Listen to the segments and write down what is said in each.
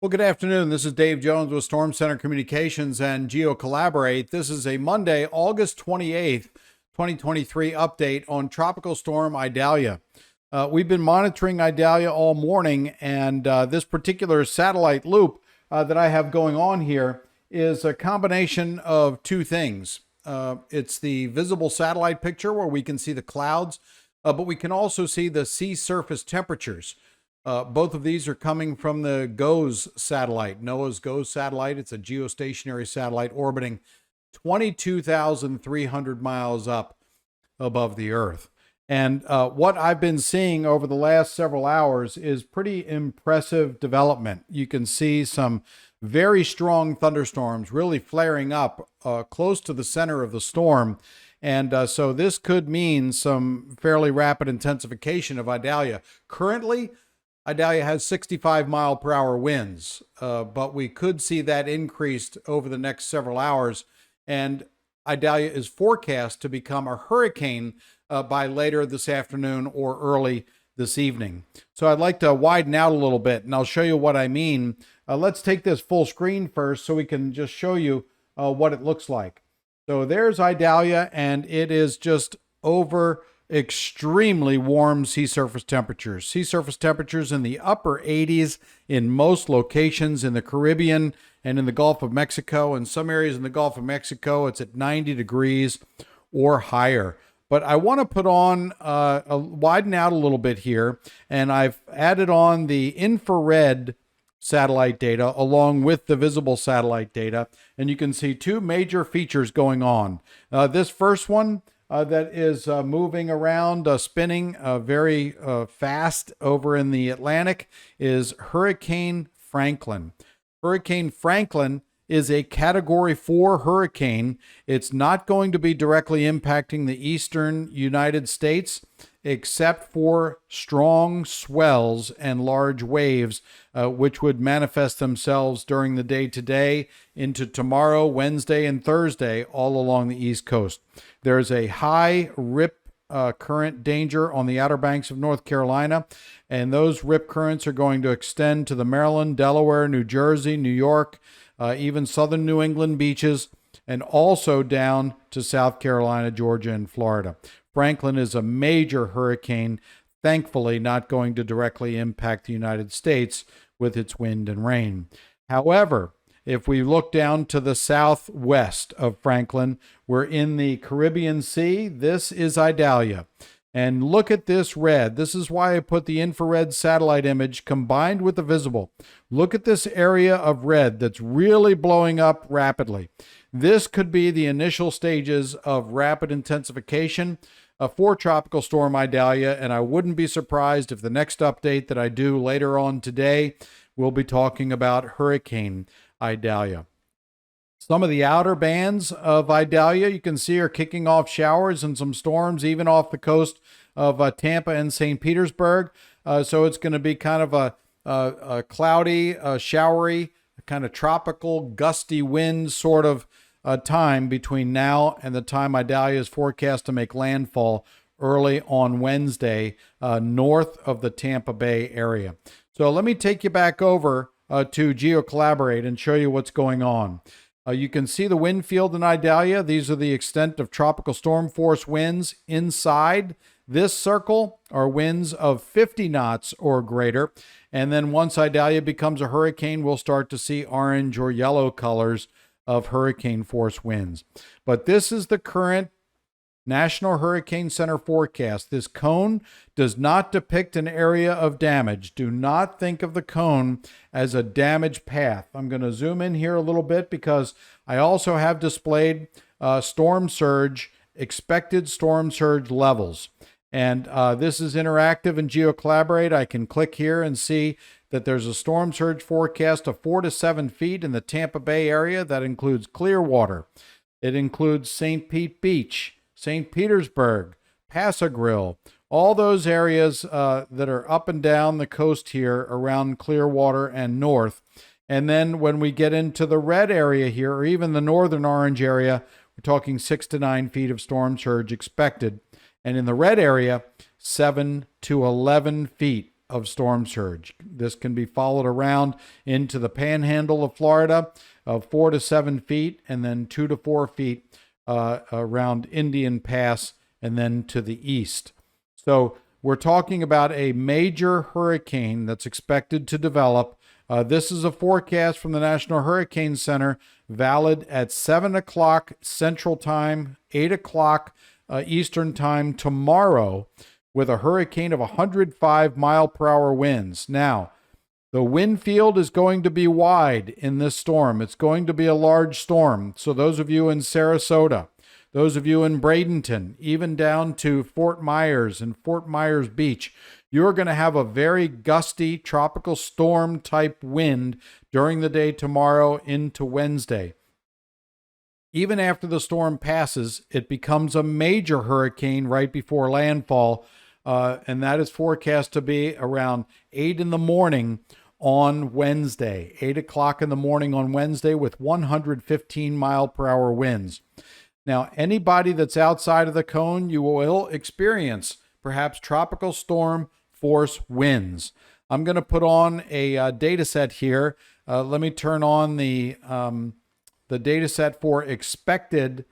Well, good afternoon. This is Dave Jones with Storm Center Communications and GeoCollaborate. This is a Monday, August 28th, 2023 update on Tropical Storm Idalia. We've been monitoring Idalia all morning, and this particular satellite loop that I have going on here is a combination of two things. It's the visible satellite picture where we can see the clouds, but we can also see the sea surface temperatures. Both of these are coming from the GOES satellite, NOAA's GOES satellite. It's a geostationary satellite orbiting 22,300 miles up above the Earth. And what I've been seeing over the last several hours is pretty impressive development. You can see some very strong thunderstorms really flaring up close to the center of the storm. And so this could mean some fairly rapid intensification of Idalia. Currently, Idalia has 65 mile per hour winds, but we could see that increased over the next several hours. And Idalia is forecast to become a hurricane by later this afternoon or early this evening. So I'd like to widen out a little bit, and I'll show you what I mean. Let's take this full screen first so we can just show you what it looks like. So there's Idalia, and it is just over extremely warm sea surface temperatures. Sea surface temperatures in the upper 80s in most locations in the Caribbean and in the Gulf of Mexico. In some areas in the Gulf of Mexico, it's at 90 degrees or higher. But I want to put on, widen out a little bit here, and I've added on the infrared satellite data along with the visible satellite data, and you can see two major features going on. This first one, that is moving around, spinning very fast over in the Atlantic is Hurricane Franklin. Hurricane Franklin is a Category 4 hurricane. It's not going to be directly impacting the eastern United States, except for strong swells and large waves, which would manifest themselves during the day today into tomorrow, Wednesday, and Thursday, all along the East Coast. There's a high rip current danger on the Outer Banks of North Carolina, and those rip currents are going to extend to the Maryland, Delaware, New Jersey, New York, even southern New England beaches, and also down to South Carolina, Georgia, and Florida. Franklin is a major hurricane, thankfully not going to directly impact the United States with its wind and rain. However, if we look down to the southwest of Franklin, we're in the Caribbean Sea. This is Idalia. And look at this red. This is why I put the infrared satellite image combined with the visible. Look at this area of red that's really blowing up rapidly. This could be the initial stages of rapid intensification for Tropical Storm Idalia, and I wouldn't be surprised if the next update that I do later on today will be talking about Hurricane Idalia. Some of the outer bands of Idalia you can see are kicking off showers and some storms even off the coast of Tampa and St. Petersburg. So it's going to be kind of a cloudy, showery, kind of tropical, gusty wind sort of time between now and the time Idalia is forecast to make landfall early on Wednesday north of the Tampa Bay area. So let me take you back over to GeoCollaborate and show you what's going on. You can see the wind field in Idalia. These are the extent of tropical storm force winds. Inside this circle are winds of 50 knots or greater. And then once Idalia becomes a hurricane, we'll start to see orange or yellow colors of hurricane force winds. But this is the current National Hurricane Center forecast. This cone does not depict an area of damage. Do not think of the cone as a damage path. I'm going to zoom in here a little bit because I also have displayed storm surge, expected storm surge levels. And this is interactive in GeoCollaborate. I can click here and see that there's a storm surge forecast of 4 to 7 feet in the Tampa Bay area. That includes Clearwater. It includes St. Pete Beach, St. Petersburg, Pass-a-Grille, all those areas that are up and down the coast here around Clearwater and north. And then when we get into the red area here, or even the northern orange area, we're talking 6 to 9 feet of storm surge expected. And in the red area, 7 to 11 feet of storm surge. This can be followed around into the panhandle of Florida of 4 to 7 feet, and then 2 to 4 feet around Indian Pass and then to the east. So we're talking about a major hurricane that's expected to develop. This is a forecast from the National Hurricane Center, valid at 7 o'clock Central Time, 8 o'clock Eastern Time tomorrow, with a hurricane of 105 mile per hour winds. Now, the wind field is going to be wide in this storm. It's going to be a large storm. So those of you in Sarasota, those of you in Bradenton, even down to Fort Myers and Fort Myers Beach, you're going to have a very gusty tropical storm type wind during the day tomorrow into Wednesday. Even after the storm passes, it becomes a major hurricane right before landfall, and that is forecast to be around 8 in the morning on Wednesday, 8 o'clock in the morning on Wednesday, with 115 mile per hour winds. Now, anybody that's outside of the cone, you will experience perhaps tropical storm force winds. I'm going to put on a data set here. Let me turn on the data set for expected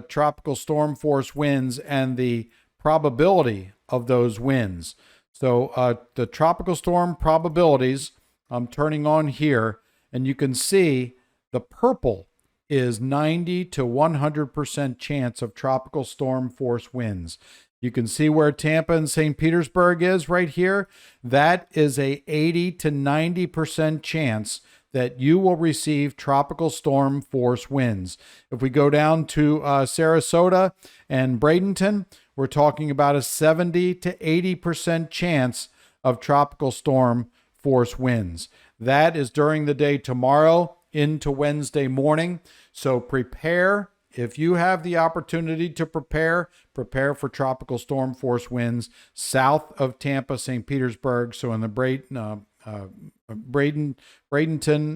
tropical storm force winds and the probability of those winds. So the tropical storm probabilities, I'm turning on here, and you can see the purple is 90 to 100% chance of tropical storm force winds. You can see where Tampa and St. Petersburg is right here. That is a 80 to 90% chance that you will receive tropical storm force winds. If we go down to Sarasota and Bradenton, we're talking about a 70 to 80% chance of tropical storm force winds. That is during the day tomorrow into Wednesday morning. So prepare. If you have the opportunity to prepare for tropical storm force winds south of Tampa, St. Petersburg. So in the Bradenton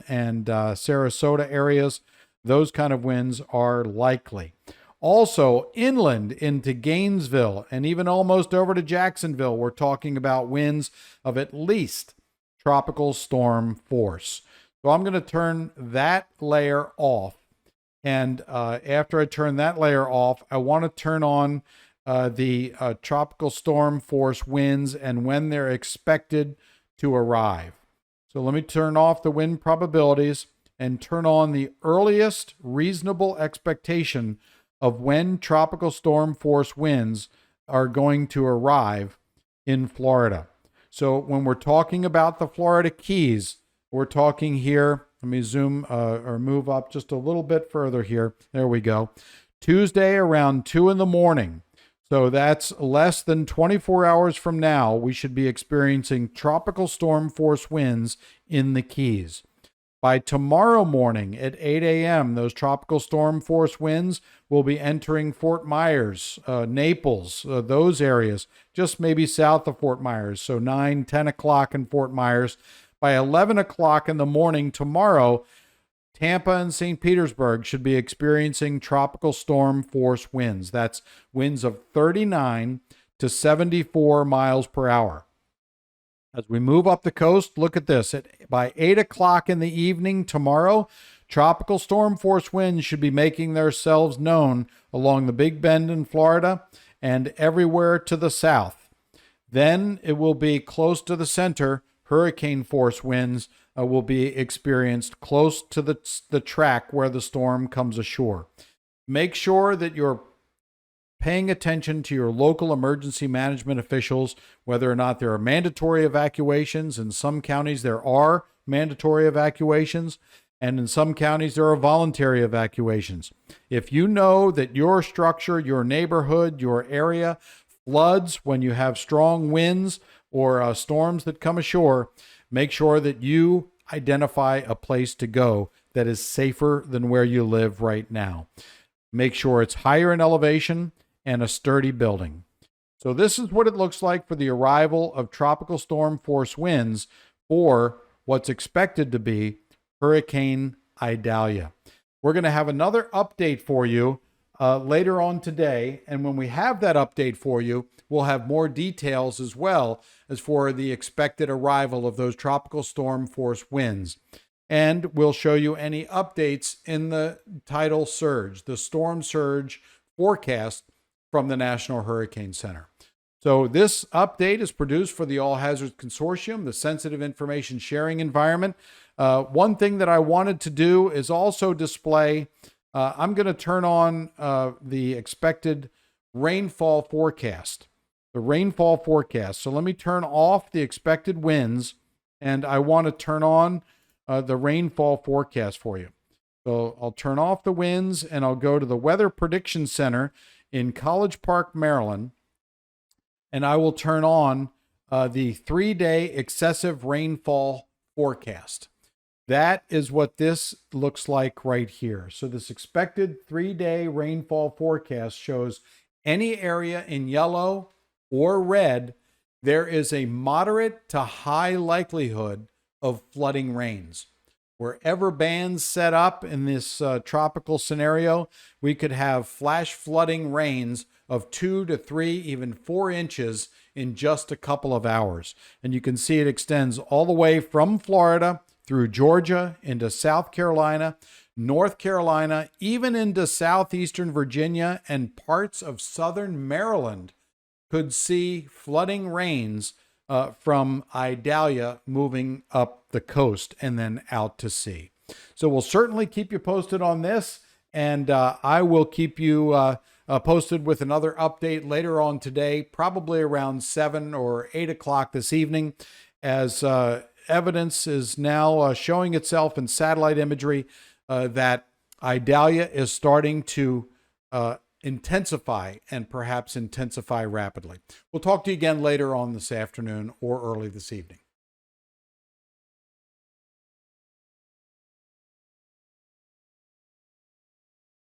and Sarasota areas, those kind of winds are likely. Also, inland into Gainesville and even almost over to Jacksonville, we're talking about winds of at least tropical storm force. So I'm going to turn that layer off. And after I turn that layer off, I want to turn on the tropical storm force winds and when they're expected to arrive. So let me turn off the wind probabilities and turn on the earliest reasonable expectation of when tropical storm force winds are going to arrive in Florida. So when we're talking about the Florida Keys, we're talking here, let me zoom or move up just a little bit further here. There we go. Tuesday around 2 in the morning. So that's less than 24 hours from now, we should be experiencing tropical storm force winds in the Keys. By tomorrow morning at 8 a.m., those tropical storm force winds will be entering Fort Myers, Naples, those areas, just maybe south of Fort Myers. So 9, 10 o'clock in Fort Myers. By 11 o'clock in the morning tomorrow, Tampa and St. Petersburg should be experiencing tropical storm force winds. That's winds of 39 to 74 miles per hour. As we move up the coast, look at this. By 8 o'clock in the evening tomorrow, tropical storm force winds should be making themselves known along the Big Bend in Florida and everywhere to the south. Then it will be close to the center. Hurricane force winds will be experienced close to the track where the storm comes ashore. Make sure that you're paying attention to your local emergency management officials, whether or not there are mandatory evacuations. In some counties, there are mandatory evacuations, and in some counties, there are voluntary evacuations. If you know that your structure, your neighborhood, your area floods when you have strong winds or storms that come ashore, make sure that you identify a place to go that is safer than where you live right now. Make sure it's higher in elevation and a sturdy building. So this is what it looks like for the arrival of tropical storm force winds for what's expected to be Hurricane Idalia. We're going to have another update for you later on today. And when we have that update for you, we'll have more details as well as for the expected arrival of those tropical storm force winds. And we'll show you any updates in the tidal surge, the storm surge forecast from the National Hurricane Center. So this update is produced for the All Hazards Consortium, the sensitive information sharing environment. One thing that I wanted to do is also display, I'm going to turn on the expected rainfall forecast, the rainfall forecast. So let me turn off the expected winds, and I want to turn on the rainfall forecast for you. So I'll turn off the winds, and I'll go to the Weather Prediction Center in College Park, Maryland, and I will turn on the 3-day excessive rainfall forecast. That is what this looks like right here. So this expected 3-day rainfall forecast shows any area in yellow or red, there is a moderate to high likelihood of flooding rains. Wherever bands set up in this tropical scenario, we could have flash flooding rains of 2 to 3, even 4 inches in just a couple of hours. And you can see it extends all the way from Florida through Georgia into South Carolina, North Carolina, even into southeastern Virginia, and parts of southern Maryland could see flooding rains from Idalia moving up the coast and then out to sea. So we'll certainly keep you posted on this, and I will keep you posted with another update later on today, probably around 7 or 8 o'clock this evening, as evidence is now showing itself in satellite imagery that Idalia is starting to intensify, and perhaps intensify rapidly. We'll talk to you again later on this afternoon or early this evening.